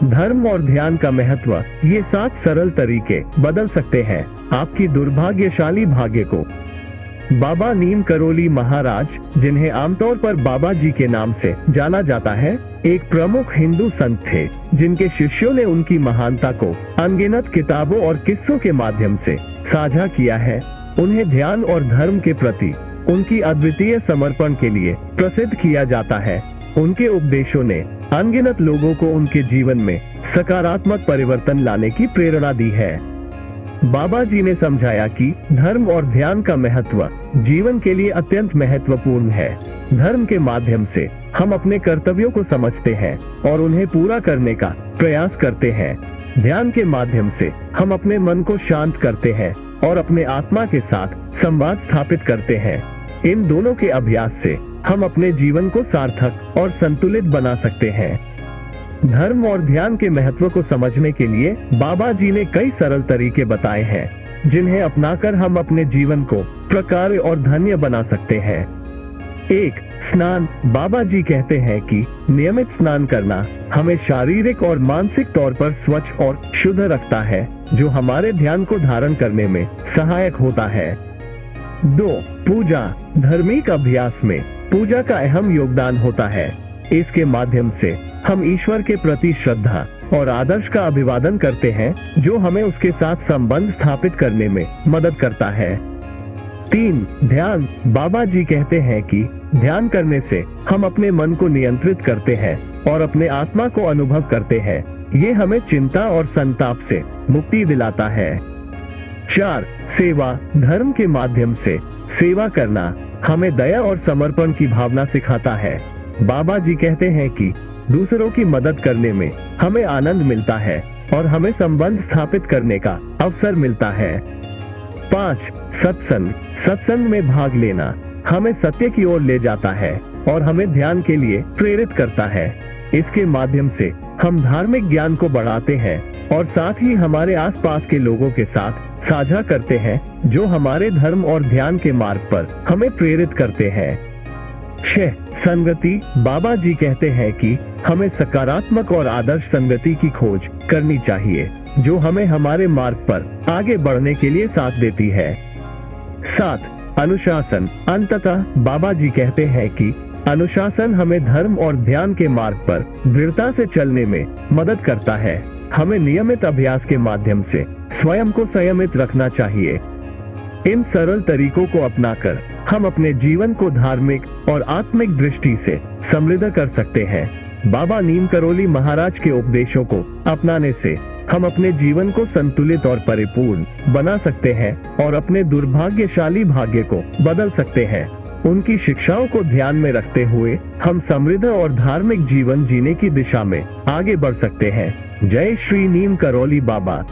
धर्म और ध्यान का महत्व। ये 7 सरल तरीके बदल सकते हैं आपकी दुर्भाग्यशाली भाग्य को। बाबा नीम करोली महाराज, जिन्हें आमतौर पर बाबा जी के नाम से जाना जाता है, एक प्रमुख हिंदू संत थे जिनके शिष्यों ने उनकी महानता को अनगिनत किताबों और किस्सों के माध्यम से साझा किया है। उन्हें ध्यान और धर्म के प्रति उनकी अद्वितीय समर्पण के लिए प्रसिद्ध किया जाता है। उनके उपदेशों ने अनगिनत लोगों को उनके जीवन में सकारात्मक परिवर्तन लाने की प्रेरणा दी है। बाबा जी ने समझाया कि धर्म और ध्यान का महत्व जीवन के लिए अत्यंत महत्वपूर्ण है। धर्म के माध्यम से हम अपने कर्तव्यों को समझते हैं और उन्हें पूरा करने का प्रयास करते हैं। ध्यान के माध्यम से हम अपने मन को शांत करते हैं और अपने आत्मा के साथ संवाद स्थापित करते हैं। इन दोनों के अभ्यास से हम अपने जीवन को सार्थक और संतुलित बना सकते हैं। धर्म और ध्यान के महत्व को समझने के लिए बाबा जी ने कई सरल तरीके बताए हैं, जिन्हें अपनाकर हम अपने जीवन को प्रकार्य और धन्य बना सकते हैं। 1. स्नान। बाबा जी कहते हैं कि नियमित स्नान करना हमें शारीरिक और मानसिक तौर पर स्वच्छ और शुद्ध रखता है, जो हमारे ध्यान को धारण करने में सहायक होता है। 2. पूजा। धार्मिक अभ्यास में पूजा का अहम योगदान होता है। इसके माध्यम से हम ईश्वर के प्रति श्रद्धा और आदर्श का अभिवादन करते हैं, जो हमें उसके साथ संबंध स्थापित करने में मदद करता है। 3. ध्यान। बाबा जी कहते हैं कि ध्यान करने से हम अपने मन को नियंत्रित करते हैं और अपने आत्मा को अनुभव करते हैं। ये हमें चिंता और संताप से मुक्ति दिलाता है। 4. सेवा। धर्म के माध्यम से सेवा करना हमें दया और समर्पण की भावना सिखाता है। बाबा जी कहते हैं कि दूसरों की मदद करने में हमें आनंद मिलता है और हमें संबंध स्थापित करने का अवसर मिलता है। 5. सत्संग। सत्संग में भाग लेना हमें सत्य की ओर ले जाता है और हमें ध्यान के लिए प्रेरित करता है। इसके माध्यम से हम धार्मिक ज्ञान को बढ़ाते हैं और साथ ही हमारे आसपास के लोगों के साथ साझा करते हैं, जो हमारे धर्म और ध्यान के मार्ग पर हमें प्रेरित करते हैं। 6. संगति। बाबा जी कहते हैं कि हमें सकारात्मक और आदर्श संगति की खोज करनी चाहिए, जो हमें हमारे मार्ग पर आगे बढ़ने के लिए साथ देती है। 7. अनुशासन। अंततः बाबा जी कहते हैं कि अनुशासन हमें धर्म और ध्यान के मार्ग पर दृढ़ता से चलने में मदद करता है। हमें नियमित अभ्यास के माध्यम से स्वयं को संयमित रखना चाहिए। इन सरल तरीकों को अपनाकर हम अपने जीवन को धार्मिक और आत्मिक दृष्टि से समृद्ध कर सकते हैं। बाबा नीम करोली महाराज के उपदेशों को अपनाने से हम अपने जीवन को संतुलित और परिपूर्ण बना सकते हैं और अपने दुर्भाग्यशाली भाग्य को बदल सकते हैं। उनकी शिक्षाओं को ध्यान में रखते हुए हम समृद्ध और धार्मिक जीवन जीने की दिशा में आगे बढ़ सकते हैं। जय श्री नीम करोली बाबा।